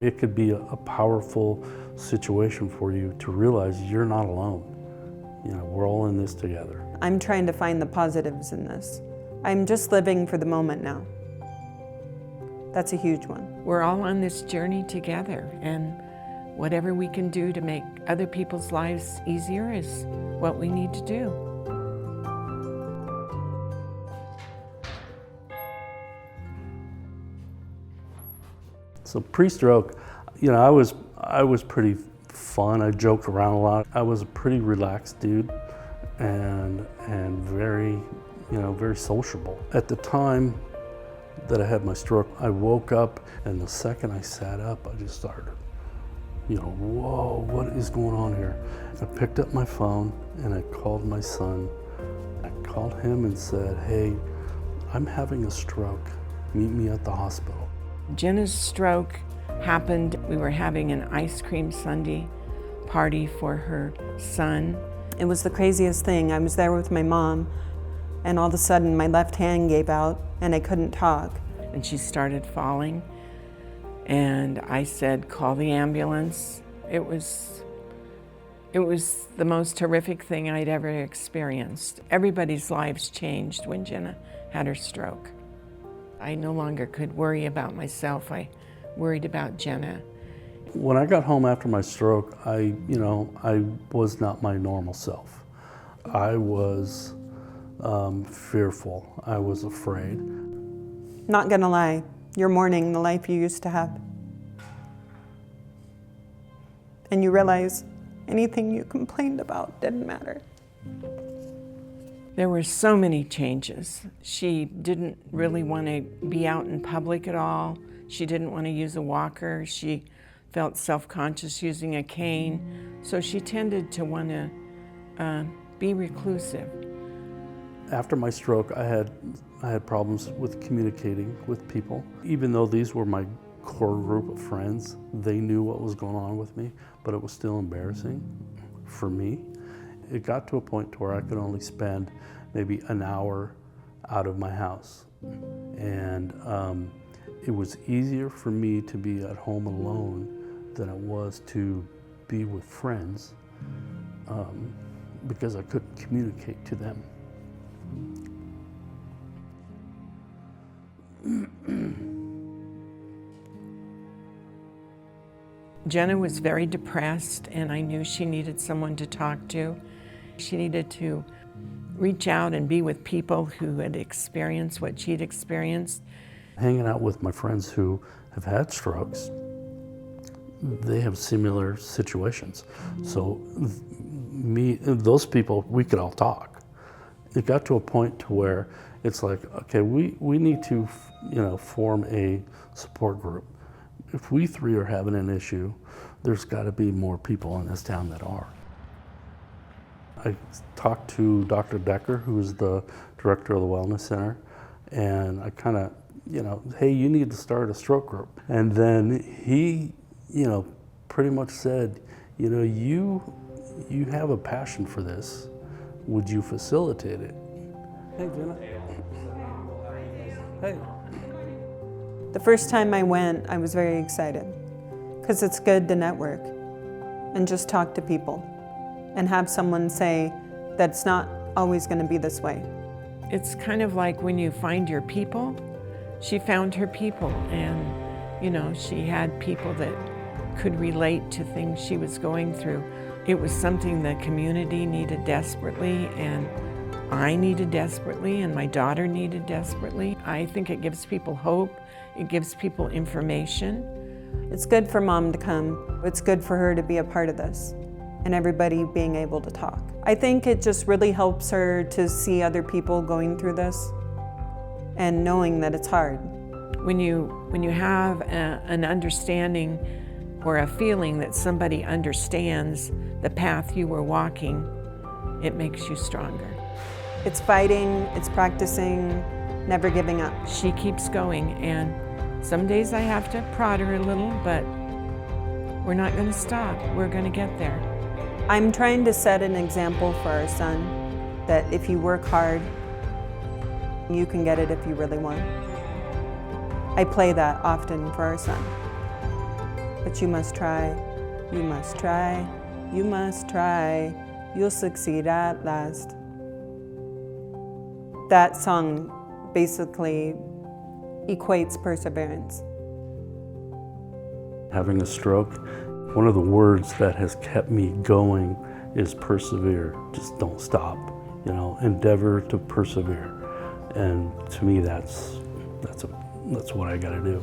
It could be a powerful situation for you to realize you're not alone. You know, we're all in this together. I'm trying to find the positives in this. I'm just living for the moment now. That's a huge one. We're all on this journey together, and whatever we can do to make other people's lives easier is what we need to do. So pre-stroke, you know, I was pretty fun. I joked around a lot. I was a pretty relaxed dude and very, you know, very sociable. At the time that I had my stroke, I woke up, and the second I sat up, I just started, you know, whoa, what is going on here? I picked up my phone and I called my son. I called him and said, hey, I'm having a stroke. Meet me at the hospital. Jenna's stroke happened. We were having an ice cream sundae party for her son. It was the craziest thing. I was there with my mom, and all of a sudden my left hand gave out and I couldn't talk. And she started falling, and I said, call the ambulance. It was the most horrific thing I'd ever experienced. Everybody's lives changed when Jenna had her stroke. I no longer could worry about myself. I worried about Jenna. When I got home after my stroke, I was not my normal self. I was fearful. I was afraid. Not gonna lie, you're mourning the life you used to have. And you realize anything you complained about didn't matter. There were so many changes. She didn't really want to be out in public at all. She didn't want to use a walker. She felt self-conscious using a cane. So she tended to want to be reclusive. After my stroke, I had problems with communicating with people. Even though these were my core group of friends, they knew what was going on with me, but it was still embarrassing for me. It got to a point to where I could only spend maybe an hour out of my house. And it was easier for me to be at home alone than it was to be with friends because I couldn't communicate to them. Jenna was very depressed, and I knew she needed someone to talk to. She needed to reach out and be with people who had experienced what she'd experienced. Hanging out with my friends who have had strokes, they have similar situations. So those people, we could all talk. It got to a point to where it's like, okay, we need to, you know, form a support group. If we three are having an issue, there's got to be more people in this town that are. I talked to Dr. Decker, who's the director of the Wellness Center, and I kind of, you know, hey, you need to start a stroke group. And then he, you know, pretty much said, you know, you have a passion for this. Would you facilitate it? Hey, Jenna. Hey. The first time I went, I was very excited because it's good to network and just talk to people and have someone say that it's not always going to be this way. It's kind of like when you find your people. She found her people, and you know, she had people that could relate to things she was going through. It was something the community needed desperately, and I needed desperately, and my daughter needed desperately. I think it gives people hope. It gives people information. It's good for Mom to come. It's good for her to be a part of this and everybody being able to talk. I think it just really helps her to see other people going through this and knowing that it's hard. When you have an understanding or a feeling that somebody understands the path you were walking, it makes you stronger. It's fighting, it's practicing, never giving up. She keeps going, and some days I have to prod her a little, but we're not going to stop. We're going to get there. I'm trying to set an example for our son that if you work hard, you can get it if you really want. I play that often for our son. but you must try, you must try, you must try, you'll succeed at last. That song basically equates perseverance. Having a stroke, one of the words that has kept me going is persevere. Just don't stop, you know, endeavor to persevere. And to me, that's what I got to do.